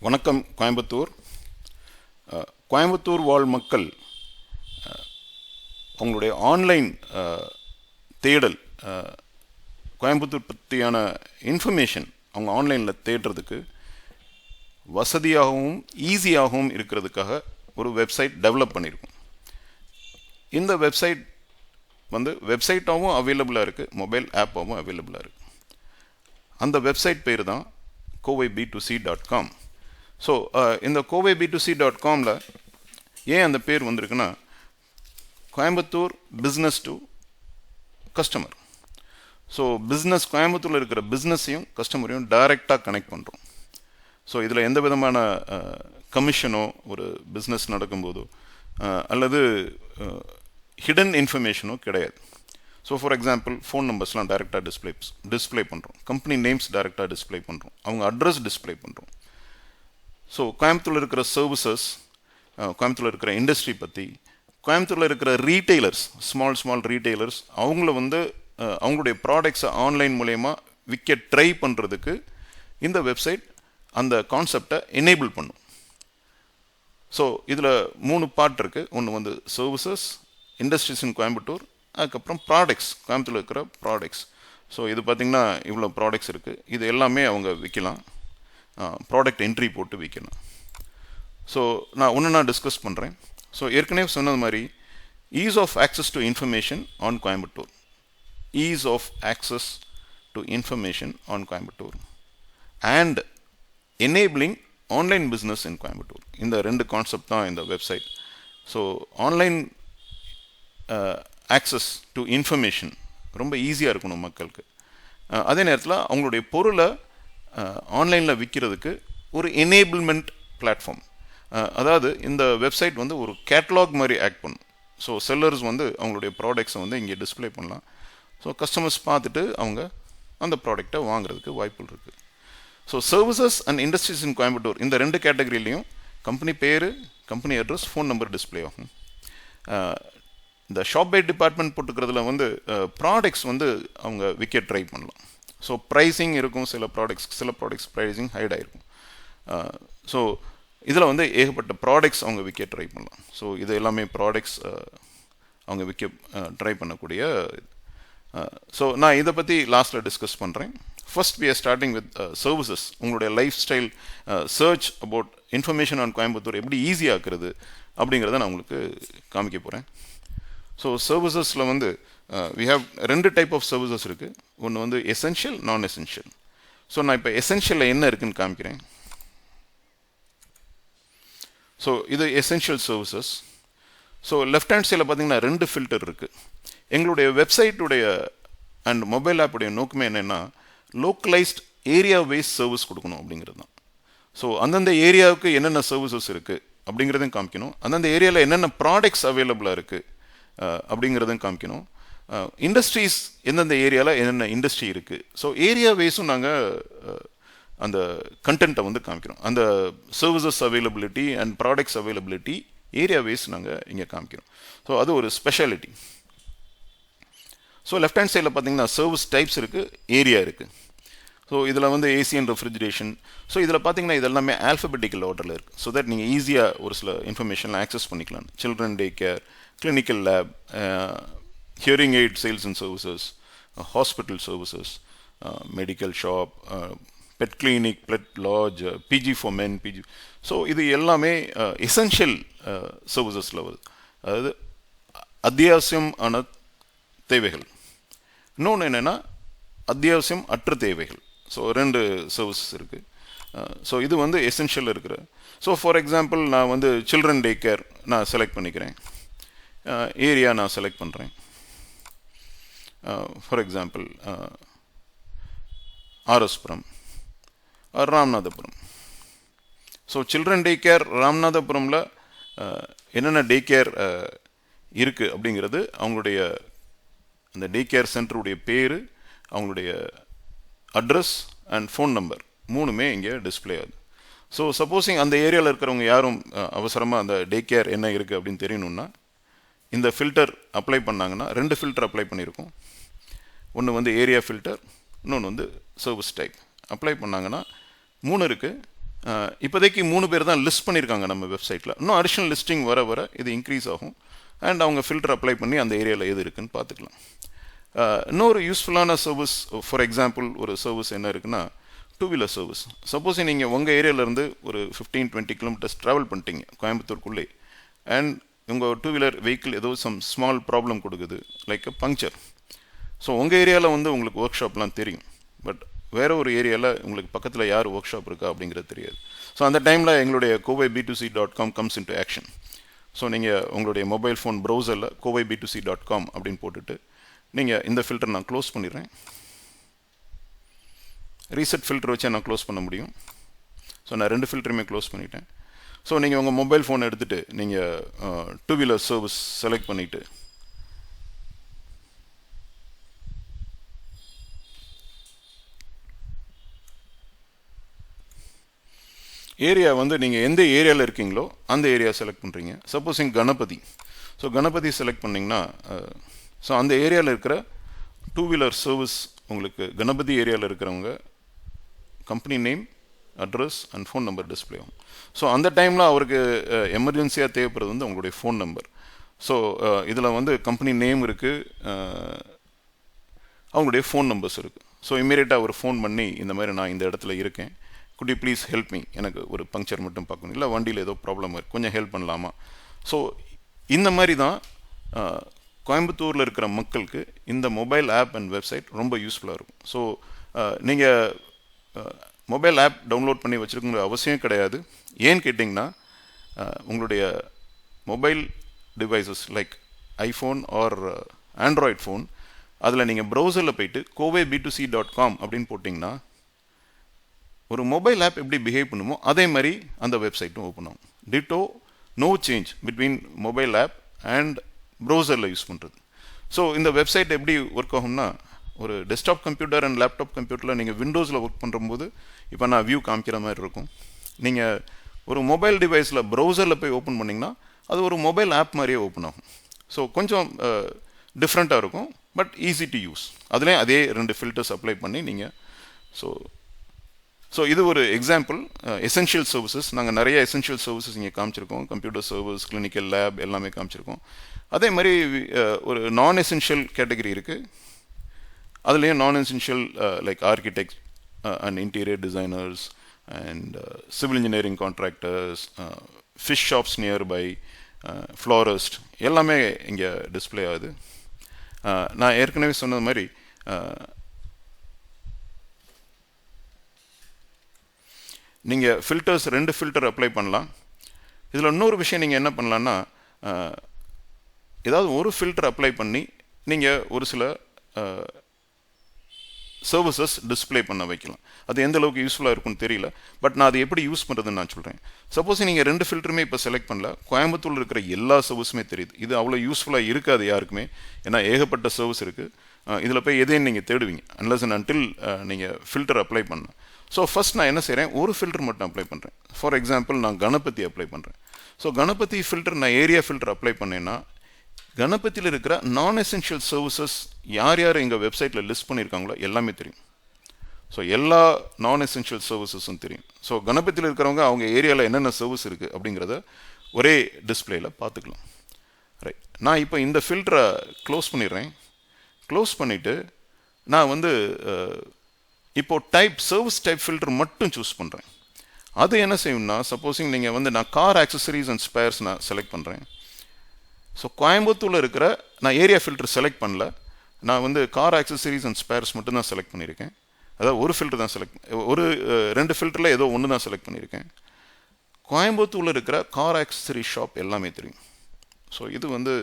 வணக்கம் கோயம்புத்தூர். கோயம்புத்தூர் வாழ் மக்கள் அவங்களுடைய ஆன்லைன் தேடல், கோயம்புத்தூர் பற்றியான இன்ஃபர்மேஷன் அவங்க ஆன்லைனில் தேடுறதுக்கு வசதியாகவும் ஈஸியாகவும் இருக்கிறதுக்காக ஒரு வெப்சைட் டெவலப் பண்ணியிருக்கோம். இந்த வெப்சைட் வெப்சைட்டாகவும் அவைலபிளாக இருக்குது, மொபைல் ஆப்பாகவும் அவைலபிளாக இருக்குது. அந்த வெப்சைட் பேர் தான் kovaiB2C.com. ஸோ இந்த kovaiB2C.comல ஏன் அந்த பேர் வந்திருக்குன்னா, Coimbatore business to customer. So business, கோயம்புத்தூரில் இருக்கிற பிஸ்னஸையும் கஸ்டமரையும் டைரெக்டாக கனெக்ட் பண்ணுறோம். ஸோ இதில் எந்த விதமான கமிஷனோ ஒரு பிஸ்னஸ் நடக்கும்போதோ அல்லது ஹிடன் இன்ஃபர்மேஷனோ கிடையாது. ஸோ ஃபார் எக்ஸாம்பிள், ஃபோன் நம்பர்ஸ்லாம் டைரெக்டாக டிஸ்பிளே பண்ணுறோம், கம்பெனி நேம்ஸ் டைரெக்டாக டிஸ்பிளே பண்ணுறோம், அவங்க அட்ரஸ் டிஸ்பிளே பண்ணுறோம். ஸோ கோயம்புத்தூரில் இருக்கிற சர்வீசஸ், கோயம்புத்தூரில் இருக்கிற இண்டஸ்ட்ரி பற்றி, கோயம்புத்தூரில் இருக்கிற ரீட்டெய்லர்ஸ், ஸ்மால் ரீட்டெய்லர்ஸ், அவங்களுடைய ப்ராடக்ட்ஸை ஆன்லைன் மூலயமா விற்க ட்ரை பண்ணுறதுக்கு இந்த வெப்சைட் அந்த கான்செப்டை எனேபிள் பண்ணும். ஸோ இதில் 3 பார்ட் இருக்குது. ஒன்று சர்வீசஸ், இண்டஸ்ட்ரீஸ் இன் கோயம்புத்தூர், அதுக்கப்புறம் ப்ராடக்ட்ஸ், கோயம்புத்தூரில் இருக்கிற ப்ராடக்ட்ஸ். ஸோ இது பார்த்திங்கன்னா இவ்வளோ ப்ராடக்ட்ஸ் இருக்குது. இது எல்லாமே அவங்க விற்கலாம், ப்ராடக்ட் என்ட்ரி போட்டு விற்கலாம். ஸோ நான் டிஸ்கஸ் பண்ணுறேன். ஸோ ஏற்கனவே சொன்னது மாதிரி, ease of access to information on Coimbatore, ease of access to information on Coimbatore and enabling online business in Coimbatore. இந்த 2 கான்செப்ட் தான் இந்த website. So online access to information ரொம்ப ஈஸியாக இருக்கணும் மக்களுக்கு. அதே நேரத்தில் அவங்களுடைய பொருளை ஆன்லைனில் விற்கிறதுக்கு ஒரு எனேபிள்மெண்ட் பிளாட்ஃபார்ம். அதாவது இந்த வெப்சைட் ஒரு கேட்டலாக் மாதிரி ஆக்ட் பண்ணும். ஸோ செல்லர்ஸ் அவங்களுடைய ப்ராடக்ட்ஸை இங்கே டிஸ்பிளே பண்ணலாம். ஸோ கஸ்டமர்ஸ் பார்த்துட்டு அவங்க அந்த ப்ராடக்டை வாங்குறதுக்கு வாய்ப்புகள் இருக்குது. So services and industries in Coimbatore, இந்த 2 கேட்டகரியிலையும் கம்பெனி பேர், company address, phone number display ஆகும். இந்த ஷாப் பை டிபார்ட்மெண்ட் போட்டுக்கிறதுல ப்ராடக்ட்ஸ் அவங்க விற்க ட்ரை பண்ணலாம். ஸோ ப்ரைஸிங் இருக்கும், சில ப்ராடக்ட்ஸ் ப்ரைஸிங் ஹைட் ஆகிருக்கும். ஸோ இதில் ஏகப்பட்ட ப்ராடக்ட்ஸ் அவங்க விற்க ட்ரை பண்ணலாம். ஸோ இது எல்லாமே ப்ராடக்ட்ஸ் அவங்க விற்க ட்ரை பண்ணக்கூடிய. ஸோ நான் இதை பற்றி லாஸ்ட்டில் டிஸ்கஸ் பண்ணுறேன். First we are starting with services. உங்களுடைய lifestyle search about information on Coimbatore எப்படி ஈஸியாக்குறது அப்படிங்கிறத நான் உங்களுக்கு காமிக்க போகிறேன். ஸோ சர்வீசஸில் we have 2 type of services இருக்குது. ஒன்று எசென்ஷியல், நான் எசென்ஷியல். ஸோ நான் இப்போ எசென்ஷியலில் என்ன இருக்குதுன்னு காமிக்கிறேன். ஸோ இது essential services. So left hand சைடில் பார்த்தீங்கன்னா 2 ஃபில்டர் இருக்குது. எங்களுடைய வெப்சைட்டுடைய அண்ட் மொபைல் ஆப்புடைய நோக்கமே என்னென்னா, லோக்கலைஸ்ட் ஏரியா வைஸ் சர்வீஸ் கொடுக்கணும் அப்படிங்கிறது தான். ஸோ அந்தந்த ஏரியாவுக்கு என்னென்ன சர்வீசஸ் இருக்குது அப்படிங்கிறதையும் காமிக்கணும், அந்தந்த ஏரியாவில் என்னென்ன ப்ராடக்ட்ஸ் அவைலபிளாக இருக்குது அப்படிங்கிறதையும் காமிக்கணும், இண்டஸ்ட்ரீஸ் எந்தெந்த ஏரியாவில் என்னென்ன இண்டஸ்ட்ரி இருக்குது. ஸோ ஏரியா வைஸும் நாங்கள் அந்த கண்டென்ட்டை காமிக்கிறோம். அந்த services availability and products availability area wise நாங்கள் இங்கே காமிக்கிறோம். ஸோ அது ஒரு ஸ்பெஷாலிட்டி. ஸோ லெஃப்ட் ஹேண்ட் சைடில் பார்த்தீங்கன்னா சர்வீஸ் டைப்ஸ் இருக்குது, ஏரியா இருக்குது. ஸோ இதில் ஏசி அண்ட் ரெஃப்ரிஜரேஷன். ஸோ இதில் பார்த்தீங்கன்னா இது எல்லாமே ஆல்ஃபபெட்டிக்கல் ஆர்டரில் இருக்குது. ஸோ தட் நீங்கள் ஈஸியாக ஒரு சில இன்ஃபர்மேஷன்லாம் ஆக்சஸ் பண்ணிக்கலாம். Children day care, clinical lab, hearing aid sales and services, hospital services, medical shop, pet clinic, pet lodge, PG for men, PG. So இது எல்லாமே எசென்ஷியல் சர்வீசஸில் வருது. அதாவது அத்தியாவசியம் ஆன தேவைகள். இன்னொன்று என்னென்னா அத்தியாவசியம் அற்ற தேவைகள். ஸோ 2 சர்வீசஸ் இருக்குது. ஸோ இது எசென்ஷியல் இருக்கிற. ஸோ ஃபார் எக்ஸாம்பிள், நான் சில்ட்ரன் டே கேர் நான் செலக்ட் பண்ணிக்கிறேன், ஏரியா நான் செலக்ட் பண்ணுறேன். For example RS Puram, Ramanathapuram. So children day care ராமநாதபுரமில் என்னென்ன டே கேர் இருக்குது அப்படிங்கிறது, அவங்களுடைய அந்த டே கேர் சென்டருடைய பேர், அவங்களுடைய அட்ரஸ் அண்ட் ஃபோன் நம்பர் 3மே இங்கே டிஸ்பிளே ஆகுது. ஸோ சப்போஸிங் அந்த ஏரியாவில் இருக்கிறவங்க யாரும் அவசரமாக அந்த டே கேர் என்ன இருக்குது அப்படின்னு தெரியணுன்னா இந்த ஃபில்டர் அப்ளை பண்ணாங்கன்னா, 2 ஃபில்டர் அப்ளை பண்ணியிருக்கோம். ஒன்று ஏரியா ஃபில்டர், இன்னொன்று சர்வீஸ் டைப். அப்ளை பண்ணாங்கன்னா 3 இருக்குது. இப்போதைக்கு 3 பேர் தான் லிஸ்ட் பண்ணியிருக்காங்க நம்ம வெப்சைட்டில். இன்னும் அடிஷ்னல் லிஸ்டிங் வர வர இது இன்க்ரீஸ் ஆகும். அண்ட் அவங்க ஃபில்டர் அப்ளை பண்ணி அந்த ஏரியாவில் எது இருக்குன்னு பார்த்துக்கலாம். இன்னொரு யூஸ்ஃபுல்லான சர்வீஸ், ஃபார் எக்ஸாம்பிள் ஒரு சர்வீஸ் என்ன இருக்குன்னா, டூ வீலர் சர்வீஸ். சப்போஸ் நீங்கள் உங்கள் ஏரியாவிலேருந்து ஒரு 15-20 கிலோமீட்டர்ஸ் ட்ராவல் பண்ணிட்டீங்க கோயம்புத்தூருக்குள்ளே, அண்ட் உங்கள் டூ வீலர் வெஹிக்கிள் ஏதோ சம் ஸ்மால் ப்ராப்ளம் கொடுக்குது, லைக் அ பங்க்சர். ஸோ உங்கள் ஏரியாவில் வந்து உங்களுக்கு ஒர்க் ஷாப்லாம் தெரியும், பட் வேறு ஒரு ஏரியாவில் உங்களுக்கு பக்கத்தில் யார் ஒர்க் ஷாப் இருக்கா அப்படிங்கிறது தெரியாது. ஸோ அந்த டைமில் எங்களுடைய kowaiB2C.com comes into action. So நீங்கள் உங்களுடைய மொபைல் ஃபோன் ப்ரௌசரில் kowaiB2C.com அப்படின்னு போட்டுட்டு நீங்கள் இந்த ஃபில்டர் நான் க்ளோஸ் பண்ணிடுறேன். ரீசெட் ஃபில்டர் வச்சு நான் க்ளோஸ் பண்ண முடியும். ஸோ நான் 2 ஃபில்டருமே க்ளோஸ் பண்ணிட்டேன். ஸோ நீங்கள் உங்கள் மொபைல் ஃபோன் எடுத்துகிட்டு நீங்கள் டூ வீலர் சர்வீஸ் செலக்ட் பண்ணிவிட்டு ஏரியா வந்து நீங்கள் எந்த ஏரியாவில் இருக்கீங்களோ அந்த ஏரியா செலக்ட் பண்ணுறீங்க. சப்போஸ் இங்கே கணபதி, ஸோ கணபதி செலக்ட் பண்ணிங்கன்னா ஸோ அந்த ஏரியாவில் இருக்கிற டூ வீலர் சர்வீஸ் உங்களுக்கு கணபதி ஏரியாவில் இருக்கிறவங்க company name, address and phone number display ஆகும். ஸோ அந்த டைமில் அவருக்கு எமர்ஜென்சியாக தேவைப்படுறது வந்து உங்களுடைய ஃபோன் நம்பர். ஸோ இதில் வந்து கம்பெனி நேம் இருக்குது, அவங்களுடைய ஃபோன் நம்பர்ஸ் இருக்குது. ஸோ இம்மீடியட்டாக அவர் ஃபோன் பண்ணி இந்த மாதிரி நான் இந்த இடத்துல இருக்கேன், good you please help me, எனக்கு ஒரு பங்க்சர் மட்டும் பார்க்கணும், இல்லை வண்டியில் ஏதோ ப்ராப்ளம் இருக்குது, கொஞ்சம் ஹெல்ப் பண்ணலாமா. ஸோ இந்த மாதிரி தான் கோயம்புத்தூரில் இருக்கிற மக்களுக்கு இந்த மொபைல் ஆப் அண்ட் வெப்சைட் ரொம்ப யூஸ்ஃபுல்லாக இருக்கும். ஸோ நீங்கள் மொபைல் ஆப் டவுன்லோட் பண்ணி வச்சுருக்குங்கிற அவசியம் கிடையாது. ஏன்னு கேட்டிங்கன்னா உங்களுடைய mobile devices like iPhone or Android phone, அதில் நீங்கள் ப்ரௌசரில் போயிட்டு kowaiB2C.com அப்படின்னு போட்டிங்கன்னா ஒரு மொபைல் ஆப் எப்படி பிஹேவ் பண்ணுமோ அதே மாதிரி அந்த வெப்சைட்டும் ஓப்பன் ஆகும். Ditto, no change between mobile app and ப்ரௌசரில் யூஸ் பண்ணுறது. ஸோ இந்த வெப்சைட் எப்படி ஒர்க் ஆகும்னா, ஒரு டெஸ்க்டாப் கம்ப்யூட்டர் அண்ட் லேப்டாப் கம்ப்யூட்டரில் நீங்கள் விண்டோஸில் ஒர்க் பண்ணும்போது இப்போ நான் வியூ காமிக்கிற மாதிரி இருக்கும். நீங்கள் ஒரு மொபைல் டிவைஸில் ப்ரௌசரில் போய் ஓப்பன் பண்ணிங்கன்னா அது ஒரு மொபைல் ஆப் மாதிரியே ஓப்பன் ஆகும். ஸோ கொஞ்சம் டிஃப்ரெண்ட்டாக இருக்கும், பட் ஈஸி டு யூஸ். அதுலேயும் அதே 2 ஃபில்டர்ஸ் அப்ளை பண்ணி நீங்கள் ஸோ இது ஒரு எக்ஸாம்பிள். எசென்ஷியல் சர்வீசஸ், நாங்கள் நிறைய எசென்ஷியல் சர்வீசஸ் இங்கே காமிச்சிருக்கோம். கம்ப்யூட்டர் சர்வீஸ், கிளினிக்கல் லேப் எல்லாமே காமிச்சிருக்கோம். அதே மாதிரி ஒரு நான் எசென்ஷியல் கேட்டகரி இருக்குது. அதுலேயும் நான் essential like architect and interior designers and civil engineering contractors, fish shops nearby, florist எல்லாமே இங்கே டிஸ்பிளே ஆகுது. நான் ஏற்கனவே சொன்னது மாதிரி நீங்கள் ஃபில்டர்ஸ் 2 ஃபில்டர் அப்ளை பண்ணலாம். இதில் இன்னொரு விஷயம் நீங்கள் என்ன பண்ணலான்னா, ஏதாவது ஒரு ஃபில்டர் அப்ளை பண்ணி நீங்கள் ஒரு சில சர்வீசஸ் டிஸ்பிளே பண்ண வைக்கலாம். அது எந்த அளவுக்கு யூஸ்ஃபுல்லாக இருக்கும்னு தெரியல, பட் நான் அது எப்படி யூஸ் பண்ணுறதுன்னு நான் சொல்கிறேன். சப்போஸ் நீங்கள் 2 ஃபில்டருமே இப்போ செலக்ட் பண்ணல, கோயம்புத்தூரில் இருக்கிற எல்லா சர்வீஸுமே தெரியுது. இது அவ்வளோ யூஸ்ஃபுல்லாக இருக்காது யாருக்குமே, ஏன்னா ஏகப்பட்ட சர்வீஸ் இருக்குது. இதில் போய் எதையும் நீங்கள் தேடுவீங்க அன்லஸ் அண்ட் அன்டில் நீங்கள் ஃபில்டர் அப்ளை பண்ண. ஸோ ஃபஸ்ட் நான் என்ன செய்கிறேன், ஒரு ஃபில்டர் மட்டும் அப்ளை பண்ணுறேன். ஃபார் எக்ஸாம்பிள் நான் கணபதி அப்ளை பண்ணுறேன். ஸோ கணபதி ஃபில்டர் நான் ஏரியா ஃபில்டர் அப்ளை பண்ணேன்னா கணபதியில் இருக்கிற நான் எசென்ஷியல் சர்வீசஸ் யார் யார் எங்கள் வெப்சைட்டில் லிஸ்ட் பண்ணியிருக்காங்களோ எல்லாமே தெரியும். ஸோ எல்லா நான் எசென்ஷியல் சர்வீசஸும் தெரியும். ஸோ கணபதியில் இருக்கிறவங்க அவங்க ஏரியாவில் என்னென்ன சர்வீஸ் இருக்குது அப்படிங்கிறத ஒரே டிஸ்பிளேயில் பார்த்துக்கலாம். ரைட், நான் இப்போ இந்த ஃபில்டரை க்ளோஸ் பண்ணிடுறேன். க்ளோஸ் பண்ணிவிட்டு நான் வந்து இப்போது சர்வீஸ் டைப் ஃபில்டர் மட்டும் சூஸ் பண்ணுறேன். அது என்ன செய்யும்னா, சப்போஸிங் நீங்கள் வந்து நான் கார் ஆக்சசரிஸ் அண்ட் ஸ்பேர்ஸ் நான் செலக்ட் பண்ணுறேன். ஸோ கோயம்புத்தூரில் இருக்கிற நான் ஏரியா ஃபில்டர் செலக்ட் பண்ணல, நான் வந்து கார் ஆக்சசரிஸ் அண்ட் ஸ்பேர்ஸ் மட்டும் தான் செலக்ட் பண்ணியிருக்கேன். அதாவது ஒரு ஃபில்டர் தான் ஒரு 2 ஃபில்டரில் ஏதோ ஒன்று தான் செலக்ட் பண்ணியிருக்கேன். கோயம்புத்தூரில் இருக்கிற கார் ஆக்சசரி ஷாப் எல்லாமே தெரியும். ஸோ இது வந்து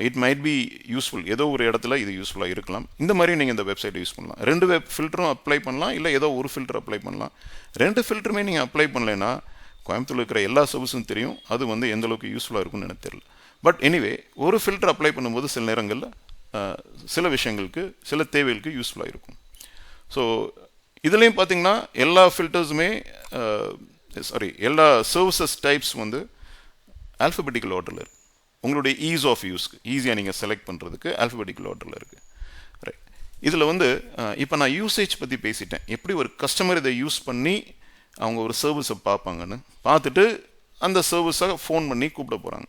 இட் மைட் பி யூஸ்ஃபுல், ஏதோ ஒரு இடத்துல இது யூஸ்ஃபுல்லாக இருக்கலாம். இந்த மாதிரி நீங்கள் இந்த வெப்சைட்டை யூஸ் பண்ணலாம். 2 ஃபில்டரும் அப்ளை பண்ணலாம், இல்லை ஏதோ ஒரு ஃபில்டர் அப்ளை பண்ணலாம். 2 ஃபில்டருமே நீங்கள் அப்ளை பண்ணலைன்னா கோயம்புத்தூரில் இருக்கிற எல்லா சர்வீஸும் தெரியும். அது வந்து எந்த அளவுக்கு யூஸ்ஃபுல்லாக இருக்கும்னு எனக்கு தெரியல. பட் எனிவே, ஒரு ஃபில்டர் அப்ளை பண்ணும்போது சில நேரங்களில் சில விஷயங்களுக்கு, சில தேவைகளுக்கு யூஸ்ஃபுல்லாக இருக்கும். ஸோ இதுலேயும் பார்த்தீங்கன்னா எல்லா ஃபில்டர்ஸுமே எல்லா சர்வீசஸ் டைப்ஸ் வந்து ஆல்ஃபபெட்டிக்கல் ஆர்டரில் இருக்குது. உங்களுடைய ஈஸ் ஆஃப் யூஸ்க்கு, ஈஸியாக நீங்கள் செலக்ட் பண்ணுறதுக்கு ஆல்ஃபபெட்டிக்கல் ஆர்டரில் இருக்குது. ரைட், இதில் வந்து இப்போ நான் யூசேஜ் பற்றி பேசிட்டேன். எப்படி ஒரு கஸ்டமர் இதை யூஸ் பண்ணி அவங்க ஒரு சர்வீஸை பார்ப்பாங்கன்னு பார்த்துட்டு அந்த சர்வீஸை ஃபோன் பண்ணி கூப்பிட போகிறாங்க.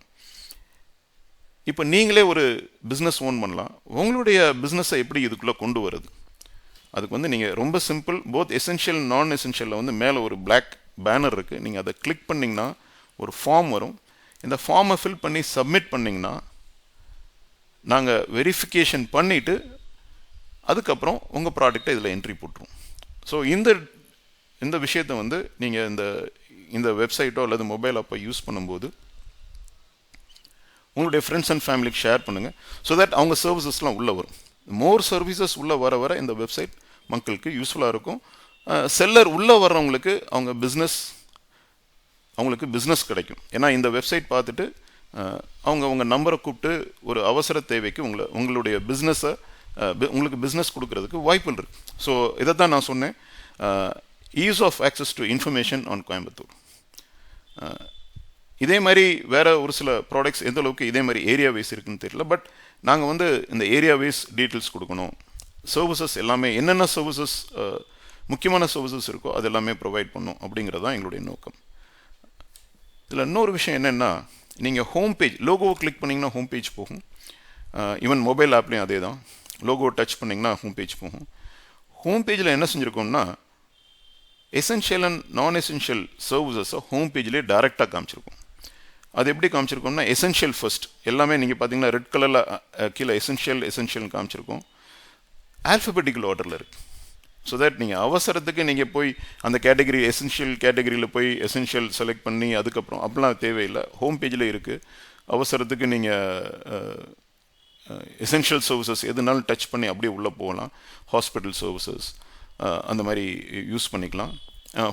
இப்போ நீங்களே ஒரு பிஸ்னஸ் ஓன் பண்ணலாம். உங்களுடைய பிஸ்னஸை எப்படி இதுக்குள்ளே கொண்டு வருது? அதுக்கு வந்து நீங்கள் ரொம்ப சிம்பிள், போத் எசென்ஷியல் நான் எசென்ஷியலில் வந்து மேலே ஒரு பிளாக் பேனர் இருக்குது. நீங்கள் அதை கிளிக் பண்ணிங்கன்னா ஒரு ஃபார்ம் வரும். இந்த ஃபார்மை ஃபில் பண்ணி சப்மிட் பண்ணிங்கன்னா நாங்கள் வெரிஃபிகேஷன் பண்ணிவிட்டு அதுக்கப்புறம் உங்கள் ப்ராடக்டை இதில் என்ட்ரி போட்டுருவோம். ஸோ இந்த விஷயத்தை வந்து நீங்கள் இந்த வெப்சைட்டோ அல்லது மொபைல் ஆப்போ யூஸ் பண்ணும்போது உங்களுடைய ஃப்ரெண்ட்ஸ் அண்ட் ஃபேமிலிக்கு ஷேர் பண்ணுங்கள். ஸோ தட் அவங்க சர்வீசஸ்லாம் உள்ளே வரும். மோர் சர்வீசஸ் உள்ளே வர இந்த வெப்சைட் மக்களுக்கு யூஸ்ஃபுல்லாக இருக்கும். செல்லர் உள்ளே வர்றவங்களுக்கு அவங்களுக்கு பிஸ்னஸ் கிடைக்கும். ஏன்னா இந்த வெப்சைட் பார்த்துட்டு அவங்க நம்பரை கூப்பிட்டு ஒரு அவசர தேவைக்கு உங்களுடைய பிஸ்னஸை உங்களுக்கு பிஸ்னஸ் கொடுக்கறதுக்கு வாய்ப்புகள் இருக்குது. ஸோ இதை தான் நான் சொன்னேன், ease of access to information on Coimbatore. இதே மாதிரி வேறு ஒரு சில ப்ராடக்ட்ஸ் எந்த அளவுக்கு இதே மாதிரி ஏரியா வைஸ் இருக்குன்னு தெரியல. பட் நாங்கள் வந்து இந்த ஏரியா வைஸ் டீட்டெயில்ஸ் கொடுக்கணும். சர்வீசஸ் எல்லாமே என்னென்ன சர்வீசஸ் முக்கியமான சர்வீசஸ் இருக்கோ அது எல்லாமே ப்ரொவைட் பண்ணணும் அப்படிங்கிறது தான் எங்களுடைய நோக்கம். இதில் இன்னொரு விஷயம் என்னென்னா, நீங்கள் ஹோம் பேஜ் லோகோவை கிளிக் பண்ணிங்கன்னா ஹோம் பேஜ் போகும். ஈவன் மொபைல் ஆப்லேயும் அதே தான். லோகோவை டச் பண்ணிங்கன்னா ஹோம் பேஜ் போகும். ஹோம் பேஜில் என்ன செஞ்சுருக்கோம்னா, எசென்ஷியல் அண்ட் நான் எசென்ஷியல் சர்வீசஸை ஹோம் பேஜ்லேயே டைரெக்டாக காமிச்சிருக்கோம். அது எப்படி காமிச்சிருக்கோம்னா, எசென்ஷியல் ஃபர்ஸ்ட் எல்லாமே நீங்கள் பார்த்தீங்கன்னா ரெட் கலரில் கீழே எசென்ஷியல் காமிச்சிருக்கோம். ஆல்ஃபபெட்டிக்கல் ஆர்டரில் இருக்குது. ஸோ தட் நீங்கள் அவசரத்துக்கு நீங்கள் போய் அந்த கேட்டகரி எசென்ஷியல் கேட்டகரியில் போய் எசென்ஷியல் செலக்ட் பண்ணி அதுக்கப்புறம் அப்படிலாம் தேவையில்லை. ஹோம் பேஜில் இருக்குது. அவசரத்துக்கு நீங்கள் எசென்ஷியல் சர்வீசஸ் எதுனாலும் டச் பண்ணி அப்படியே உள்ளே போகலாம். ஹாஸ்பிட்டல் சர்வீசஸ் அந்த மாதிரி யூஸ் பண்ணிக்கலாம்.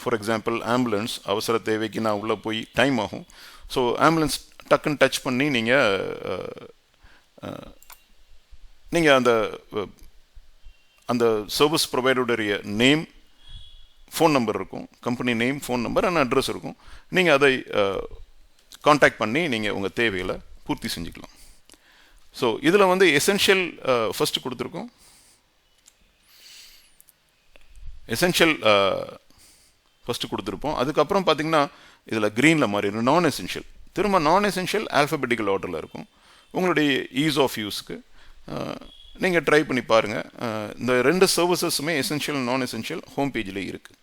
ஃபார் எக்ஸாம்பிள் ஆம்புலன்ஸ், அவசர தேவைக்கு நான் உள்ளே போய் டைம் ஆகும். ஸோ ஆம்புலன்ஸ் டக்குன்னு டச் பண்ணி நீங்கள் அந்த சர்வீஸ் ப்ரொவைடருடைய நேம், ஃபோன் நம்பர் இருக்கும். Company name, phone number and address இருக்கும். நீங்கள் அதை காண்டாக்ட் பண்ணி நீங்கள் உங்கள் தேவைகளை பூர்த்தி செஞ்சுக்கலாம். ஸோ இதில் வந்து எசென்ஷியல் ஃபஸ்ட்டு கொடுத்துருக்கோம். எசென்ஷியல் ஃபஸ்ட்டு கொடுத்துருப்போம். அதுக்கப்புறம் பார்த்திங்கன்னா இதில் க்ரீனில் மாதிரி நான் எசென்ஷியல், திரும்ப நான் எசென்ஷியல் ஆல்ஃபபெட்டிக்கல் ஆர்டரில் இருக்கும். உங்களுடைய ஈஸ் ஆஃப் யூஸ்க்கு நீங்கள் ட்ரை பண்ணி பாருங்கள். இந்த ரெண்டு சர்வீசஸுமே எசென்ஷியல் நான் எசென்ஷியல் ஹோம் பேஜில் இருக்குது.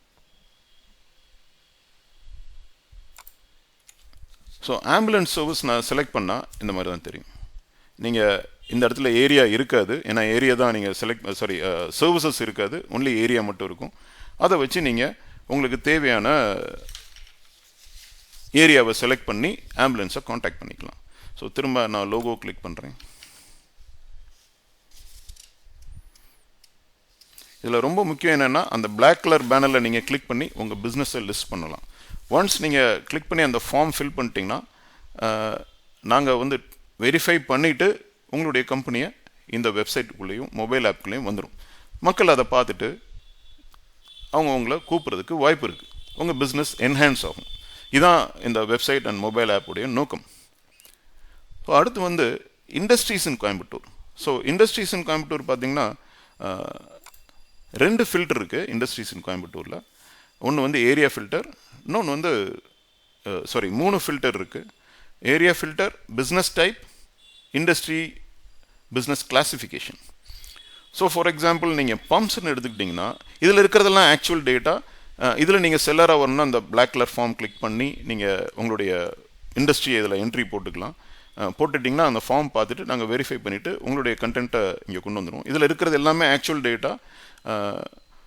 ஸோ ஆம்புலன்ஸ் சர்வீஸ் நான் செலக்ட் பண்ணால் இந்த மாதிரி தான் தெரியும். நீங்கள் இந்த இடத்துல ஏரியா இருக்காது, ஏன்னா ஏரியா தான் நீங்கள் சர்வீசஸ் இருக்காது, ஒன்லி ஏரியா மட்டும் இருக்கும். அதை வச்சு நீங்கள் உங்களுக்கு தேவையான ஏரியாவை செலக்ட் பண்ணி ஆம்புலன்ஸை காண்டாக்ட் பண்ணிக்கலாம். ஸோ திரும்ப நான் லோகோ கிளிக் பண்ணுறேன். இதில் ரொம்ப முக்கியம் என்னென்னா, அந்த பிளாக் கலர் பேனரில் நீங்கள் கிளிக் பண்ணி உங்கள் பிஸ்னஸை லிஸ்ட் பண்ணலாம். ஒன்ஸ் நீங்கள் கிளிக் பண்ணி அந்த ஃபார்ம் ஃபில் பண்ணிட்டீங்கன்னா நாங்கள் வந்து வெரிஃபை பண்ணிவிட்டு உங்களுடைய கம்பெனியை இந்த வெப்சைட்டுக்குள்ளேயும் மொபைல் ஆப்புக்குள்ளேயும் வந்துடும். மக்கள் அதை பார்த்துட்டு உங்களை கூப்பிட்றதுக்கு வாய்ப்பு இருக்குது. உங்கள் பிஸ்னஸ் என்ஹான்ஸ் ஆகும். இதுதான் இந்த வெப்சைட் அண்ட் மொபைல் ஆப்புடைய நோக்கம். ஸோ அடுத்து வந்து industries in Coimbatore. So industries in Coimbatore பார்த்திங்கன்னா ரெண்டு ஃபில்டர் இருக்குது இண்டஸ்ட்ரீஸ் இன் கோயம்புத்தூரில். ஒன்று வந்து ஏரியா ஃபில்டர், இன்னொன்று வந்து 3 ஃபில்டர் இருக்குது. Area filter, business type, industry, business classification. So for example நீங்கள் பம்ப்ஸ்ன்னு எடுத்துக்கிட்டிங்கன்னா இதில் இருக்கிறதெல்லாம் ஆக்சுவல் டேட்டா. இதில் நீங்கள் செல்லராக வரணும்னா அந்த பிளாக் கலர் ஃபார்ம் கிளிக் பண்ணி நீங்கள் உங்களுடைய இண்டஸ்ட்ரி இதில் என்ட்ரி போட்டுக்கலாம். போட்டுட்டிங்கன்னா அந்த ஃபார்ம் பார்த்துட்டு நாங்கள் வெரிஃபை பண்ணிவிட்டு உங்களுடைய கண்டென்ட்டை இங்கே கொண்டு வந்துடுவோம். இதில் இருக்கிறது எல்லாமே ஆக்சுவல் டேட்டா.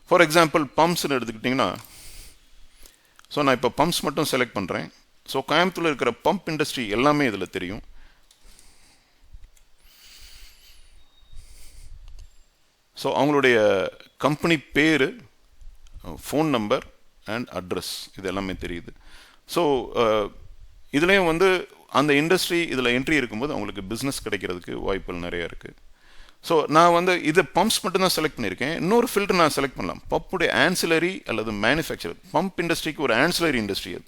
ஃபார் எக்ஸாம்பிள் பம்ப்ஸ்ன்னு எடுத்துக்கிட்டிங்கன்னா, ஸோ நான் இப்போ பம்ப்ஸ் மட்டும் செலக்ட் பண்ணுறேன். ஸோ கோயம்புத்தூரில் இருக்கிற பம்ப் இண்டஸ்ட்ரி எல்லாமே இதில் தெரியும். ஸோ அவங்களுடைய கம்பெனி பேர், ஃபோன் நம்பர் அண்ட் அட்ரஸ் இது எல்லாமே தெரியுது. ஸோ இதுலேயும் வந்து அந்த இண்டஸ்ட்ரி இதில் என்ட்ரி இருக்கும்போது அவங்களுக்கு பிஸ்னஸ் கிடைக்கிறதுக்கு வாய்ப்புகள் நிறையா இருக்குது. ஸோ நான் வந்து இது பம்ப்ஸ் மட்டும்தான் செலக்ட் பண்ணியிருக்கேன். இன்னொரு ஃபில்டர் நான் செலக்ட் பண்ணலாம், பம்புடைய ஆன்சிலரி அல்லது மேனுஃபேக்சர். பம்ப் இண்டஸ்ட்ரிக்கு ஒரு ஆன்சிலரி இண்டஸ்ட்ரி அது.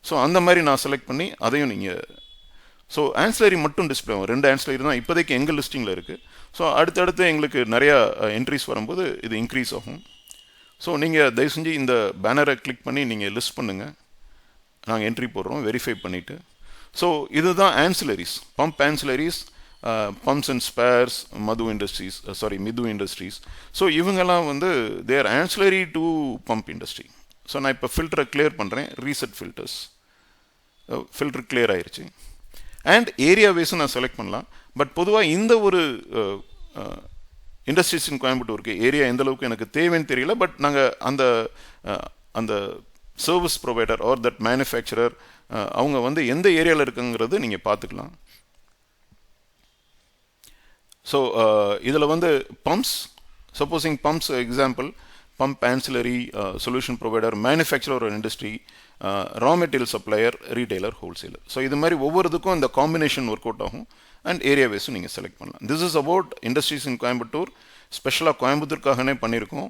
ஸோ அந்த மாதிரி நான் செலக்ட் பண்ணி அதையும் நீங்கள் ஸோ ஆன்சிலரி மட்டும் டிஸ்பிளே ஆகும். 2 ஆன்சிலரி தான் இப்போதைக்கு எங்கள் லிஸ்டிங்கில் இருக்குது. ஸோ அடுத்தடுத்து எங்களுக்கு நிறையா என்ட்ரிஸ் வரும்போது இது இன்க்ரீஸ் ஆகும். ஸோ நீங்கள் தயவு செஞ்சு இந்த பேனரை கிளிக் பண்ணி நீங்கள் லிஸ்ட் பண்ணுங்கள், நாங்கள் என்ட்ரி போடுறோம் வெரிஃபை பண்ணிவிட்டு. ஸோ இதுதான் ancillaries, pump ancillaries, pumps and spares, Mithu industries. So இவங்கெல்லாம் வந்து their ancillary to pump industry. So நான் இப்போ ஃபில்டரை கிளியர் பண்ணுறேன், ரீசெட் ஃபில்டர்ஸ், ஃபில்டர் கிளியர் ஆயிடுச்சு. அண்ட் ஏரியா வைஸும் நான் செலக்ட் பண்ணலாம். பட் பொதுவாக இந்த ஒரு இண்டஸ்ட்ரீஸ் இன் கோயம்புத்தூருக்கு ஏரியா எந்த அளவுக்கு எனக்கு தேவைன்னு தெரியல. பட் நாங்கள் அந்த service provider or that manufacturer அவங்க வந்து எந்த ஏரியாவில் இருக்குங்கிறது நீங்கள் பார்த்துக்கலாம். ஸோ இதில் வந்து pumps, supposing pumps example, pump ancillary, solution provider, manufacturer ஒரு industry, raw material supplier, retailer, wholesaler. So இது மாதிரி ஒவ்வொருத்துக்கும் இந்த காம்பினேஷன் ஒர்க் அவுட் ஆகும். அண்ட் ஏரியா வைஸும் நீங்கள் செலக்ட் பண்ணலாம். This is about industries in Coimbatore. ஸ்பெஷலாக கோயம்புத்தூருக்காகவே பண்ணியிருக்கோம்.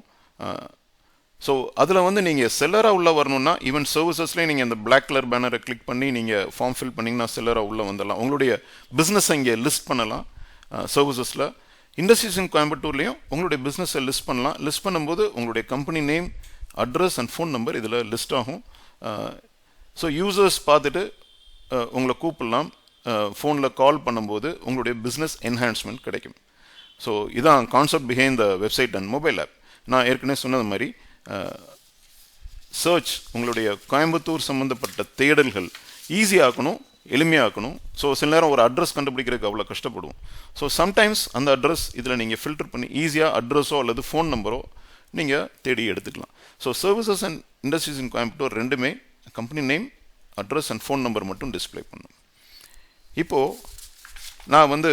ஸோ அதில் வந்து நீங்கள் செல்லராக உள்ளே வரணுன்னா ஈவன் சர்வீசஸ்லேயே நீங்கள் இந்த பிளாக் கலர் பேனரை கிளிக் பண்ணி நீங்கள் ஃபார்ம் ஃபில் பண்ணிங்கன்னா செல்லராக உள்ளே வந்துடலாம். உங்களுடைய பிஸ்னஸை இங்கே லிஸ்ட் பண்ணலாம். சர்வீசஸில் இண்டஸ்ட்ரீஸ் இன் கோயம்புத்தூர்லேயும் உங்களுடைய பிஸ்னஸை லிஸ்ட் பண்ணலாம். லிஸ்ட் பண்ணும்போது உங்களுடைய company name, address and phone number இதில் லிஸ்ட் ஆகும். ஸோ யூசர்ஸ் பார்த்துட்டு உங்களை கூப்பிடலாம். ஃபோனில் கால் பண்ணும்போது உங்களுடைய பிஸ்னஸ் என்ஹான்ஸ்மெண்ட் கிடைக்கும். ஸோ இதான் concept behind the website and mobile app. நான் ஏற்கனவே சொன்னது மாதிரி சர்ச், உங்களுடைய கோயம்புத்தூர் சம்மந்தப்பட்ட தேடல்கள் ஈஸியாக்கணும், எளிமையாக்கணும். ஸோ சில நேரம் ஒரு அட்ரஸ் கண்டுபிடிக்கிறதுக்கு அவ்வளோ கஷ்டப்படுவோம். ஸோ சம்டைம்ஸ் அந்த அட்ரஸ் இதில் நீங்கள் ஃபில்டர் பண்ணி ஈஸியாக அட்ரஸோ அல்லது ஃபோன் நம்பரோ நீங்கள் தேடி எடுத்துக்கலாம். So services and industries in Coimbatore ரெண்டுமே company name, address and phone number மட்டும் டிஸ்பிளே பண்ணணும். இப்போது நான் வந்து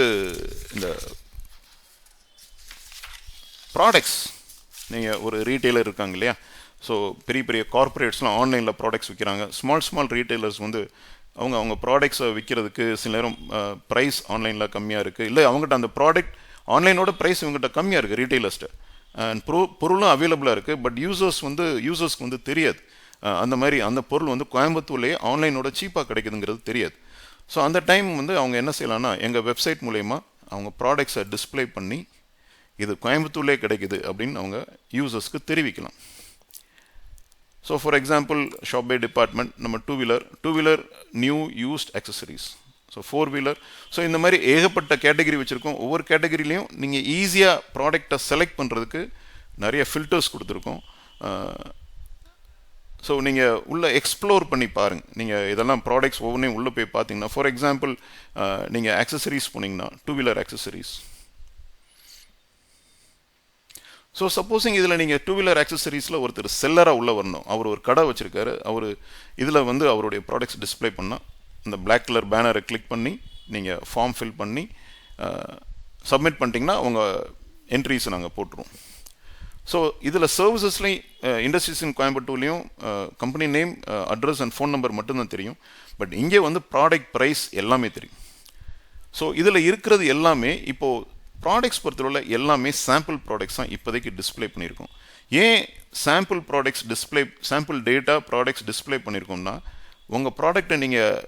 இந்த ப்ராடக்ட்ஸ், நீங்கள் ஒரு ரீட்டெய்லர் இருக்காங்க இல்லையா, ஸோ பெரிய பெரிய கார்பரேட்ஸ்லாம் ஆன்லைனில் ப்ராடக்ட்ஸ் விற்கிறாங்க. ஸ்மால் ரீட்டெய்லர்ஸ் வந்து அவங்க ப்ராடக்ட்ஸை விற்கிறதுக்கு சில நேரம் ப்ரைஸ் ஆன்லைனில் கம்மியாக இருக்குது, இல்லை அவங்ககிட்ட அந்த ப்ராடக்ட் ஆன்லைனோட ப்ரைஸ் இவங்ககிட்ட கம்மியாக இருக்குது ரீட்டெய்லர்ஸ்ட்டு. அண்ட் பொருளும் அவைலபிளாக இருக்குது. பட் யூசர்ஸ்க்கு வந்து தெரியாது அந்த மாதிரி அந்த பொருள் வந்து கோயம்புத்தூர்லேயே ஆன்லைனோட சீப்பாக கிடைக்குதுங்கிறது தெரியாது. ஸோ அந்த டைம் வந்து அவங்க என்ன செய்யலாம்னா எங்கள் வெப்சைட் மூலயமா அவங்க ப்ராடக்ட்ஸை டிஸ்பிளே பண்ணி இது கோயம்புத்தூர்லேயே கிடைக்குது அப்படின்னு அவங்க யூசர்ஸ்க்கு தெரிவிக்கலாம். So for example shop by department, நம்ம two wheeler new used accessories, so 4-wheeler. So இந்த மாதிரி ஏகப்பட்ட கேட்டகரி வச்சுருக்கோம். ஒவ்வொரு கேட்டகரிலையும் நீங்கள் ஈஸியாக ப்ராடக்டை செலக்ட் பண்ணுறதுக்கு நிறைய ஃபில்டர்ஸ் கொடுத்துருக்கோம். ஸோ நீங்கள் உள்ளே எக்ஸ்ப்ளோர் பண்ணி பாருங்கள். நீங்கள் இதெல்லாம் ப்ராடக்ட்ஸ் ஒவ்வொன்றையும் உள்ளே போய் பார்த்தீங்கன்னா, ஃபார் எக்ஸாம்பிள் நீங்கள் ஆக்சசரிஸ் போனீங்கன்னா 2-wheeler ஆக்சசரிஸ். ஸோ சப்போஸிங் இதில் நீங்கள் 2-wheeler ஆக்சசரிஸில் ஒருத்தர் செல்லராக உள்ளே வரணும், அவர் ஒரு கடை வச்சுருக்காரு, அவர் இதில் வந்து அவருடைய ப்ராடக்ட்ஸ் டிஸ்பிளே பண்ணால் இந்த பிளாக் கலர் பேனரை கிளிக் பண்ணி நீங்கள் ஃபார்ம் ஃபில் பண்ணி சப்மிட் பண்ணிட்டீங்கன்னா உங்கள் என்ட்ரிஸை நாங்கள் போட்டுருவோம். ஸோ இதில் சர்வீசஸ்லையும் இண்டஸ்ட்ரீஸ் இன் கோயம்புத்தூர்லேயும் company name, address and phone number மட்டும்தான் தெரியும். பட் இங்கே வந்து ப்ராடக்ட் ப்ரைஸ் எல்லாமே தெரியும். ஸோ இதில் இருக்கிறது எல்லாமே இப்போது ப்ராடக்ட்ஸ் பொறுத்தவரை எல்லாமே சாம்பிள் ப்ராடக்ட்ஸ் தான் இப்போதைக்கு டிஸ்பிளே பண்ணியிருக்கோம். ஏன் சாம்பிள் டேட்டா ப்ராடக்ட்ஸ் டிஸ்பிளே பண்ணியிருக்கோம்னா, உங்கள் ப்ராடக்டை நீங்கள்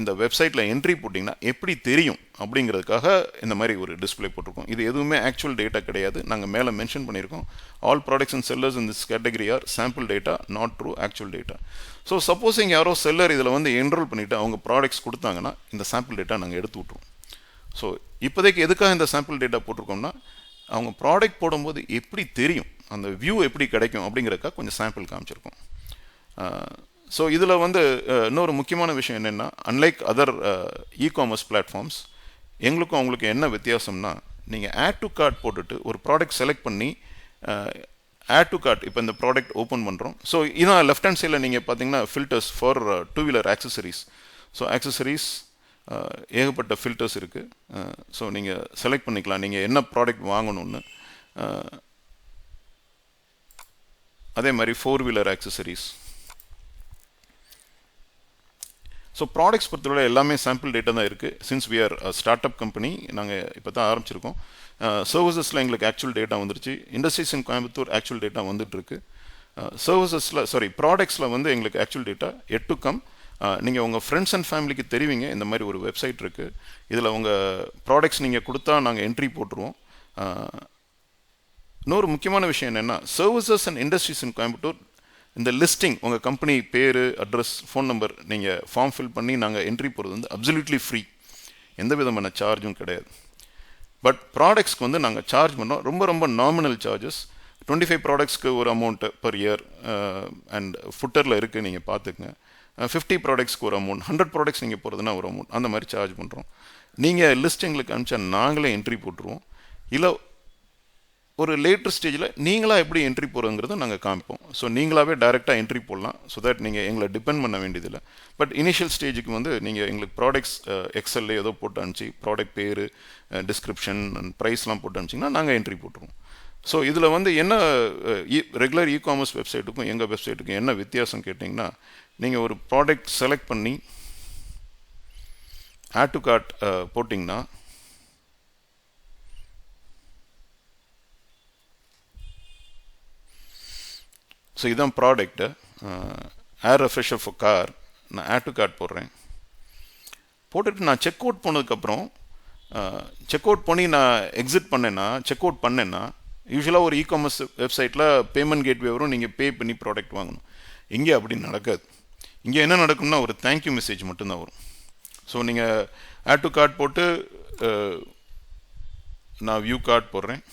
இந்த வெப்சைட்டில் என்ட்ரி போட்டிங்கன்னா எப்படி தெரியும் அப்படிங்கிறதுக்காக இந்த மாதிரி ஒரு டிஸ்பிளே போட்டிருக்கோம். இது எதுவுமே ஆக்சுவல் டேட்டா கிடையாது. நாங்கள் மேலே மென்ஷன் பண்ணியிருக்கோம், all products and sellers in this category R sample data, not true actual data. So supposing யாரோ செல்லர் இதில் வந்து என்ரோல் பண்ணிவிட்டு அவங்க ப்ராடக்ட்ஸ் கொடுத்தாங்கன்னா இந்த சாம்பிள் டேட்டா நாங்கள் எடுத்து விட்ருவோம். ஸோ இப்போதைக்கு எதுக்காக இந்த சாம்பிள் டேட்டா போட்டிருக்கோம்னா, அவங்க ப்ராடக்ட் போடும்போது எப்படி தெரியும், அந்த வியூ எப்படி கிடைக்கும் அப்படிங்கிறதுக்காக கொஞ்சம் சாம்பிள் காமிச்சிருக்கோம். ஸோ இதில் வந்து இன்னொரு முக்கியமான விஷயம் என்னென்னா, அன்லைக் அதர் இ-காமர்ஸ் பிளாட்ஃபார்ம்ஸ், எங்களுக்கும் அவங்களுக்கு என்ன வித்தியாசம்னா, நீங்கள் ஆட் டு கார்ட் போட்டுட்டு ஒரு ப்ராடக்ட் செலக்ட் பண்ணி ஆட் டு கார்ட், இப்போ இந்த ப்ராடக்ட் ஓப்பன் பண்ணுறோம். ஸோ இதான் லெஃப்ட் ஹேண்ட் சைடில் நீங்கள் பார்த்தீங்கன்னா filters for 2-wheeler accessories. So accessories ஏகப்பட்ட ஃபில்டர்ஸ் இருக்குது. ஸோ நீங்கள் செலக்ட் பண்ணிக்கலாம் நீங்கள் என்ன ப்ராடக்ட் வாங்கணும்னு. அதே மாதிரி 4-wheeler ஆக்சசரிஸ். ஸோ ப்ராடக்ட்ஸ் பொறுத்தவரை எல்லாமே சாம்பிள் டேட்டா தான் இருக்குது. Since we are start up company, நாங்கள் இப்போ தான் ஆரம்பிச்சிருக்கோம். சர்வீசஸில் எங்களுக்கு ஆக்சுவல் டேட்டா வந்துருச்சு. Industries in Coimbatore actual data வந்துட்டுருக்கு. ப்ராடக்ட்ஸில் வந்து எங்களுக்கு actual data yet to come. நீங்கள் உங்கள் ஃப்ரெண்ட்ஸ் அண்ட் ஃபேமிலிக்கு தெரிவிங்க இந்த மாதிரி ஒரு வெப்சைட் இருக்குது, இதில் உங்கள் ப்ராடக்ட்ஸ் நீங்கள் கொடுத்தா நாங்கள் என்ட்ரி போட்டுருவோம். இன்னொரு முக்கியமான விஷயம் என்னென்னா, services and industries in Coimbatore இந்த லிஸ்டிங், உங்கள் கம்பெனி பேர், அட்ரஸ், ஃபோன் நம்பர் நீங்கள் ஃபார்ம் ஃபில் பண்ணி நாங்கள் என்ட்ரி போகிறது வந்து அப்சல்யூட்லி ஃப்ரீ, எந்த விதமான சார்ஜும் கிடையாது. பட் ப்ராடக்ட்ஸ்க்கு வந்து நாங்கள் சார்ஜ் பண்ணோம், ரொம்ப ரொம்ப நாமினல் சார்ஜஸ். 25 ப்ராடக்ட்ஸ்க்கு ஒரு அமௌண்ட்டு பர் இயர், அண்ட் ஃபுட்டரில் இருக்குது, நீங்கள் பார்த்துக்குங்க. 50 ப்ராடக்ட்ஸ்க்கு ஒரு அமௌண்ட், 100 ப்ராடக்ட்ஸ் நீங்கள் போகிறதுனா ஒரு அமௌண்ட், அந்த மாதிரி சார்ஜ் பண்ணுறோம். நீங்கள் லிஸ்ட் எங்களுக்கு அனுப்பிச்சா நாங்களே என்ட்ரி போட்டுருவோம். இல்லை ஒரு லேட்டர் ஸ்டேஜில் நீங்களாக எப்படி என்ட்ரி போகிறோங்கிறத நாங்கள் காமிப்போம். ஸோ நீங்களாகவே டைரெக்டாக என்ட்ரி போடலாம், ஸோ தட் நீங்கள் எங்களை டிபெண்ட் பண்ண வேண்டியதில்லை. பட் இனிஷியல் ஸ்டேஜுக்கு வந்து நீங்கள் எங்களுக்கு ப்ராடக்ட்ஸ் எக்ஸல்ல ஏதோ போட்டு அனுப்பிச்சி, ப்ராடக்ட் பேர், டிஸ்கிரிப்ஷன் அண்ட் ப்ரைஸ்லாம் போட்டு அனுப்பிச்சிங்கன்னா நாங்கள் என்ட்ரி போட்டுருவோம். ஸோ இதில் வந்து என்ன ரெகுலர் இ-காமர்ஸ் வெப்சைட்டுக்கும் எங்கள் வெப்சைட்டுக்கும் என்ன வித்தியாசம் கேட்டிங்கன்னா, நீங்கள் ஒரு ப்ராடக்ட் செலக்ட் பண்ணி ஆட் டு கார்ட் போட்டிங்கன்னா, ஸோ இதுதான் product, air refresher for car. நான் ஆட் டு கார்ட் போடுறேன். போட்டுட்டு நான் செக் அவுட் போனதுக்கப்புறம், செக் அவுட் பண்ணி நான் எக்ஸிட் பண்ணேன்னா யூஸ்வலாக ஒரு இ-காமர்ஸ் வெப்சைட்டில் பேமெண்ட் கேட்வே வரும், நீங்கள் பே பண்ணி ப்ராடக்ட் வாங்கணும். இங்கே அப்படி நடக்காது. இங்கே என்ன நடக்கும்னா ஒரு தேங்க்யூ மெசேஜ் மட்டும்தான் வரும். ஸோ நீங்கள் ஆட் டு கார்ட் போட்டு நான் வியூ கார்ட் போடுறேன்,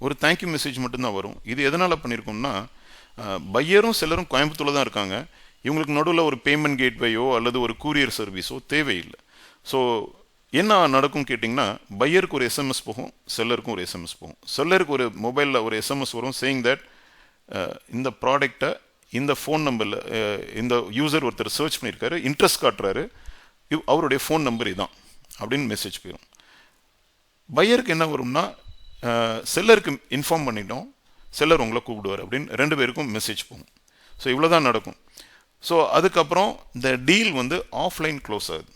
ஒரு தேங்க்யூ மெசேஜ் மட்டும்தான் வரும். இது எதனால் பண்ணியிருக்கோம்னா, பையரும் செல்லரும் கோயம்புத்தூரில் தான் இருக்காங்க, இவங்களுக்கு நடுவில் ஒரு பேமெண்ட் கேட்வேயோ அல்லது ஒரு கூரியர் சர்வீஸோ தேவையில்லை. ஸோ என்ன நடக்கும் கேட்டிங்கன்னா, பையருக்கு ஒரு எஸ்எம்எஸ் போகும், செல்லருக்கும் ஒரு எஸ்எம்எஸ் போகும். செல்லருக்கு ஒரு மொபைலில் ஒரு எஸ்எம்எஸ் வரும் சேயிங் தட் இந்த ப்ராடக்டை இந்த ஃபோன் நம்பரில் இந்த யூசர் ஒருத்தர் சர்ச் பண்ணியிருக்காரு, இன்ட்ரெஸ்ட் காட்டுறாரு, அவருடைய ஃபோன் நம்பர் இதுதான் அப்படின்னு மெசேஜ் போயிடும். பையருக்கு என்ன வரும்னா, செல்லருக்கு இன்ஃபார்ம் பண்ணிட்டோம், செல்லர் உங்களை கூப்பிடுவார் அப்படின்னு 2 பேருக்கும் மெசேஜ் போகும். ஸோ இவ்வளோ தான் நடக்கும். ஸோ அதுக்கப்புறம் இந்த டீல் வந்து ஆஃப்லைன் க்ளோஸ் ஆகுது.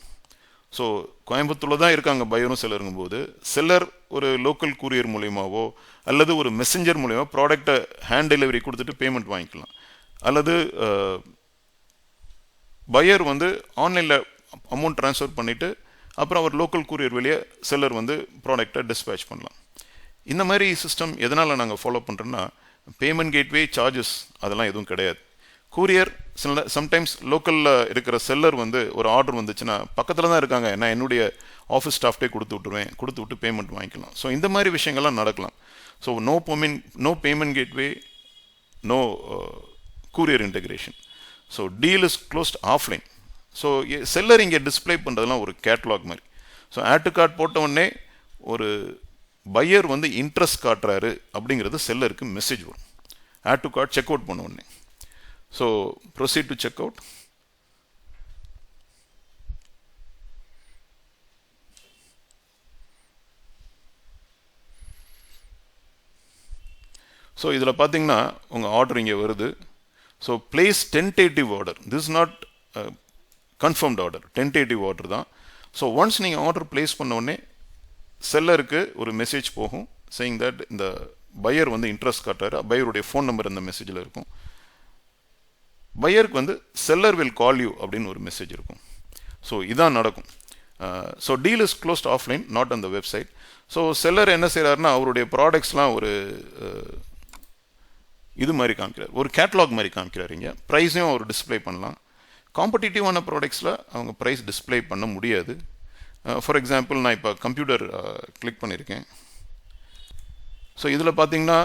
ஸோ கோயம்புத்தூரில் தான் இருக்காங்க பையரும் செல்லருங்கும் போது, செல்லர் ஒரு லோக்கல் கூரியர் மூலியமாவோ அல்லது ஒரு மெசஞ்சர் மூலியமா ப்ராடக்டை ஹேண்ட் டெலிவரி கொடுத்துட்டு பேமெண்ட் வாங்கிக்கலாம். அல்லது பையர் வந்து ஆன்லைனில் அமௌண்ட் ட்ரான்ஸ்ஃபர் பண்ணிவிட்டு அப்புறம் அவர் லோக்கல் கூரியர் வழியாக செல்லர் வந்து ப்ராடக்டை டிஸ்பேச் பண்ணலாம். இந்த மாதிரி சிஸ்டம் எதனால் நாங்கள் ஃபாலோ பண்ணுறோன்னா, பேமெண்ட் கேட்வே சார்ஜஸ் அதெல்லாம் எதுவும் கிடையாது. கூரியர் சம்டைம்ஸ் லோக்கலில் இருக்கிற செல்லர் வந்து ஒரு ஆர்டர் வந்துச்சுன்னா பக்கத்தில் தான் இருக்காங்க, நான் என்னுடைய ஆஃபீஸ் ஸ்டாஃப்டே கொடுத்து விட்டு பேமெண்ட் வாங்கிக்கலாம். ஸோ இந்த மாதிரி விஷயங்கள்லாம் நடக்கலாம். So no payment gateway, no courier integration. So deal is closed offline. So seller இங்கே டிஸ்பிளே பண்ணுறதுலாம் ஒரு கேட்லாக் மாதிரி. ஸோ ஆட் டு கார்ட் போட்ட உடனே ஒரு பையர் வந்து இன்ட்ரெஸ்ட் காட்டுறாரு அப்படிங்கிறது செல்லருக்கு மெசேஜ் வரும், add to cart check out பண்ண உடனே. So proceed to check out. So இதில் பார்த்தீங்கன்னா உங்கள் ஆர்டர் இங்கே வருது. So place tentative order, this is not confirmed order, tentative order தான். ஸோ ஒன்ஸ் நீங்கள் ஆர்டர் பிளேஸ் பண்ண உடனே செல்லருக்கு ஒரு மெசேஜ் போகும் சேயிங் தட் இந்த பையர் வந்து இன்ட்ரெஸ்ட் காட்டுறாரு, பையருடைய ஃபோன் நம்பர் அந்த மெசேஜில் இருக்கும். பையருக்கு வந்து செல்லர் வில் கால் யூ அப்படின்னு ஒரு மெசேஜ் இருக்கும். ஸோ இதான் நடக்கும். So deal is closed offline, not on the website. So seller என்ன செய்கிறாருன்னா, அவருடைய ப்ராடக்ட்ஸ்லாம் ஒரு இது மாதிரி காமிக்கிறார், ஒரு கேட்லாக் மாதிரி காமிக்கிறார். இங்கே ப்ரைஸையும் அவர் டிஸ்பிளே பண்ணலாம். காம்படிட்டிவான ப்ராடக்ட்ஸில் அவங்க ப்ரைஸ் டிஸ்பிளே பண்ண முடியாது. ஃபார் எக்ஸாம்பிள், நான் இப்போ கம்ப்யூட்டர் கிளிக் பண்ணியிருக்கேன். ஸோ இதில் பார்த்தீங்கன்னா,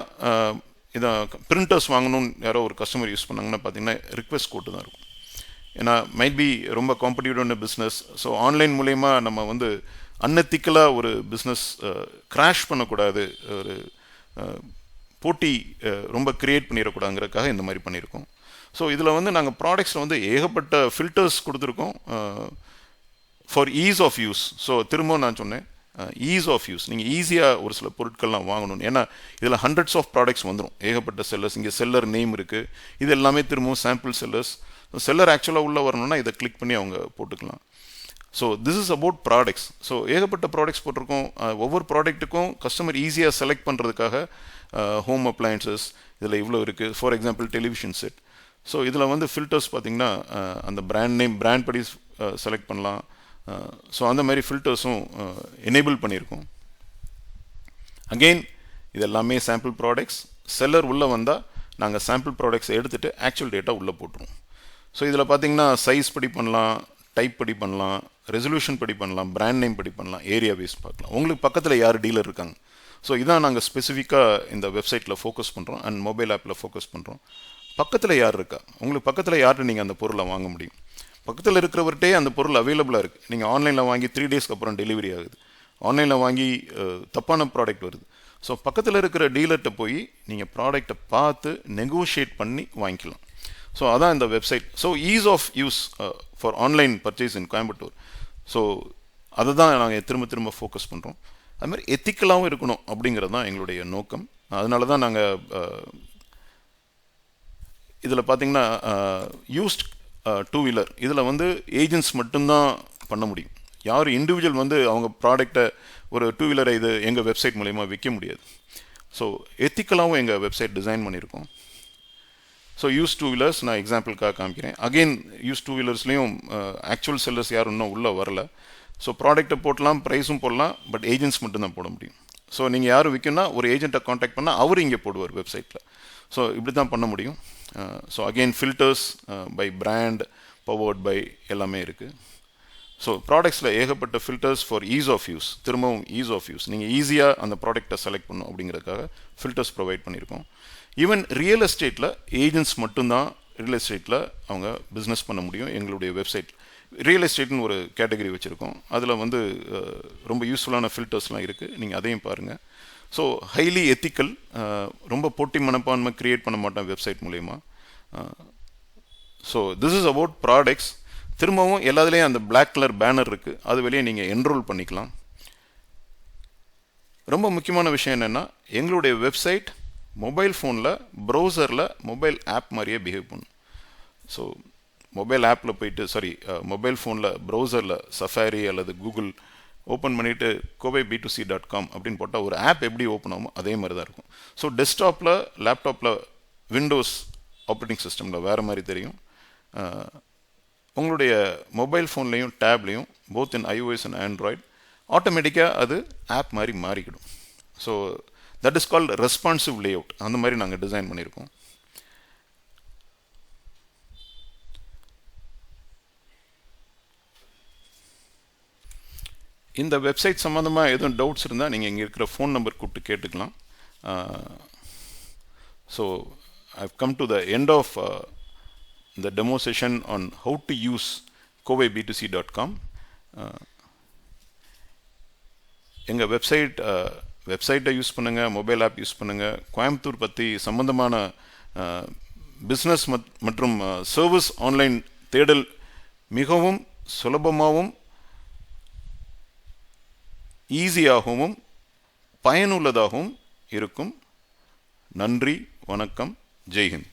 இதை பிரிண்டர்ஸ் வாங்கணும்னு யாரோ ஒரு கஸ்டமர் யூஸ் பண்ணாங்கன்னா பார்த்தீங்கன்னா ரிக்வெஸ்ட் கோட்டு தான் இருக்கும். ஏன்னா மைட் பி ரொம்ப காம்படிட்டிவான பிஸ்னஸ். ஸோ ஆன்லைன் மூலயமா நம்ம வந்து அன்எத்திக்கலாக ஒரு பிஸ்னஸ் கிராஷ் பண்ணக்கூடாது, ஒரு போட்டி ரொம்ப கிரியேட் பண்ணிடக்கூடாதுங்கிறதுக்காக இந்த மாதிரி பண்ணியிருக்கோம். ஸோ இதில் வந்து நாங்கள் ப்ராடக்ட்ஸில் வந்து ஏகப்பட்ட ஃபில்டர்ஸ் கொடுத்துருக்கோம் for ease of use. So திரும்பவும் நான் சொன்னேன், ஈஸ் ஆஃப் யூஸ், நீங்கள் ஈஸியாக ஒரு சில பொருட்கள்லாம் வாங்கணும். ஏன்னா இதில் ஹண்ட்ரட்ஸ் ஆஃப் ப்ராடக்ட்ஸ் வந்துடும், ஏகப்பட்ட செல்லர்ஸ். இங்கே செல்லர் நேம் இருக்குது, இது எல்லாமே திரும்பவும் சாம்பிள் செல்லர்ஸ். செல்லர் ஆக்சுவலாக உள்ளே வரணும்னா இதை கிளிக் பண்ணி அவங்க போட்டுக்கலாம். So this is about products. So ஏகப்பட்ட ப்ராடக்ட்ஸ் போட்டிருக்கோம். ஒவ்வொரு ப்ராடக்ட்டுக்கும் கஸ்டமர் ஈஸியாக செலக்ட் பண்ணுறதுக்காக ஹோம் அப்ளையன்சஸ் இதில் இவ்வளோ இருக்குது. For example television set. So இதில் வந்து ஃபில்டர்ஸ் பார்த்திங்கன்னா அந்த பிராண்ட் நேம், பிராண்ட் படி செலக்ட் பண்ணலாம். ஸோ அந்த மாதிரி ஃபில்டர்ஸும் எனேபிள் பண்ணியிருக்கோம். அகெயின் இது எல்லாமே சாம்பிள் ப்ராடக்ட்ஸ். செல்லர் உள்ளே வந்தால் நாங்கள் சாம்பிள் ப்ராடக்ட்ஸ் எடுத்துகிட்டு ஆக்சுவல் டேட்டா உள்ளே போட்டுருவோம். ஸோ இதில் பார்த்தீங்கன்னா சைஸ் படி பண்ணலாம், டைப் படி பண்ணலாம், ரெசல்யூஷன் படி பண்ணலாம், பிராண்ட் நேம் படி பண்ணலாம், ஏரியா பேஸ் பார்க்கலாம். உங்களுக்கு பக்கத்தில் யார் டீலர் இருக்காங்க. ஸோ இதான் நாங்கள் ஸ்பெசிஃபிக்காக இந்த வெப்சைட்டில் ஃபோக்கஸ் பண்ணுறோம் அண்ட் மொபைல் ஆப்பில் ஃபோக்கஸ் பண்ணுறோம். பக்கத்தில் யார் இருக்கா, உங்களுக்கு பக்கத்தில் யார்கிட்ட நீங்கள் அந்த பொருளை வாங்க முடியும். பக்கத்தில் இருக்கிறவர்கிட்டே அந்த பொருள் அவைலபிளாக இருக்குது. நீங்கள் ஆன்லைனில் வாங்கி 3 டேஸ்க்கு அப்புறம் டெலிவரி ஆகுது. ஆன்லைனில் வாங்கி தப்பான ப்ராடக்ட் வருது. ஸோ பக்கத்தில் இருக்கிற டீலர்கிட்ட போய் நீங்கள் ப்ராடக்டை பார்த்து நெகோஷியேட் பண்ணி வாங்கிக்கலாம். ஸோ அதான் இந்த website. So ease of use for online purchase in Coimbatore. So அதை தான் நாங்கள் திரும்ப திரும்ப ஃபோக்கஸ் பண்ணுறோம். அதுமாதிரி எத்திக்கலாகவும் இருக்கணும் அப்படிங்கிறது தான் எங்களுடைய நோக்கம். அதனால தான் நாங்கள் இதில் பார்த்தீங்கன்னா யூஸ்ட் 2-வீலர் இதில் வந்து ஏஜென்ட்ஸ் மட்டும்தான் பண்ண முடியும். யார் இண்டிவிஜுவல் வந்து அவங்க ப்ராடக்டை ஒரு 2-வீலரை இது எங்கள் வெப்சைட் மூலயமா விற்க முடியாது. ஸோ எத்திக்கலாகவும் எங்கள் வெப்சைட் டிசைன் பண்ணியிருக்கோம். ஸோ யூஸ் 2-வீலர்ஸ் நான் எக்ஸாம்பிளுக்காக காமிக்கிறேன். அகெயின் யூஸ் 2-வீலர்ஸ்லேயும் ஆக்சுவல் செல்லர்ஸ் யாரும் இன்னும் உள்ளே வரல. ஸோ ப்ராடக்ட்டை போடலாம், ப்ரைஸும் போடலாம், பட் ஏஜென்ட்ஸ் மட்டும்தான் போட முடியும். ஸோ நீங்கள் யாரும் விற்கணும்னா ஒரு ஏஜென்ட்டை காண்டாக்ட் பண்ணால் அவர் இங்கே போடுவார் வெப்சைட்டில். ஸோ இப்படி தான் பண்ண முடியும். So again filters by brand, powered by எல்லாமே இருக்குது. ஸோ ப்ராடக்ட்ஸில் ஏகப்பட்ட filters for ease of use. திரும்பவும் ஈஸ் ஆஃப் யூஸ், நீங்கள் ஈஸியாக அந்த ப்ராடக்டை செலக்ட் பண்ணணும் அப்படிங்கிறதுக்காக ஃபில்டர்ஸ் ப்ரொவைட் பண்ணியிருக்கோம். ஈவன் ரியல் எஸ்டேட்டில் ஏஜென்ட்ஸ் மட்டும்தான் ரியல் எஸ்டேட்டில் அவங்க பிஸ்னஸ் பண்ண முடியும். எங்களுடைய வெப்சைட் ரியல் எஸ்டேட்னு ஒரு கேட்டகரி வச்சுருக்கோம். அதில் வந்து ரொம்ப யூஸ்ஃபுல்லான ஃபில்டர்ஸ்லாம் இருக்குது, நீங்கள் அதையும் பாருங்கள். ஸோ ஹைலி எத்திக்கல், ரொம்ப போட்டி மனப்பான்மை க்ரியேட் பண்ண மாட்டோம் வெப்சைட் மூலயமா. So this is about products. திரும்பவும் எல்லாத்துலேயும் அந்த பிளாக் கலர் பேனர் இருக்குது, அது வெளியே நீங்கள் என்ரோல் பண்ணிக்கலாம். ரொம்ப முக்கியமான விஷயம் என்னென்னா, எங்களுடைய வெப்சைட் மொபைல் ஃபோனில் ப்ரௌசரில் மொபைல் ஆப் மாதிரியே பிஹேவ் பண்ணும். ஸோ மொபைல் ஆப்பில் போயிட்டு மொபைல் ஃபோனில் ப்ரௌசரில் சஃபாரி அல்லது கூகுள் ஓப்பன் பண்ணிவிட்டு kobay-b2c.com அப்படின்னு போட்டால் ஒரு ஆப் எப்படி ஓப்பன் ஆகுமோ அதே மாதிரி தான் இருக்கும். ஸோ டெஸ்க்டாப்பில், லேப்டாப்பில், விண்டோஸ் ஆப்ரேட்டிங் சிஸ்டமில் வேறு மாதிரி தெரியும். உங்களுடைய மொபைல் ஃபோன்லேயும் டேப்லேயும் both in iOS and android ஆட்டோமேட்டிக்காக அது ஆப் மாதிரி மாறிக்கிடும். So that is called responsive layout. அந்த மாதிரி நாங்கள் டிசைன் பண்ணியிருக்கோம். இந்த வெப்சைட் சம்மந்தமாக எதுவும் டவுட்ஸ் இருந்தால் நீங்கள் இங்கே இருக்கிற ஃபோன் நம்பர் கூப்பிட்டு கேட்டுக்கலாம். So I've come to the end of the demo session on how to use kobay-b2c.com. எங்கள் வெப்சைட்டை யூஸ் பண்ணுங்கள், மொபைல் ஆப் யூஸ் பண்ணுங்கள். கோயம்புத்தூர் பற்றி சம்பந்தமான பிஸ்னஸ் மற்றும் சர்வீஸ் ஆன்லைன் தேடல் மிகவும் சுலபமாகவும் ஈஸியாகவும் பயனுள்ளதாகவும் இருக்கும். நன்றி, வணக்கம், ஜெய்ஹிந்த்.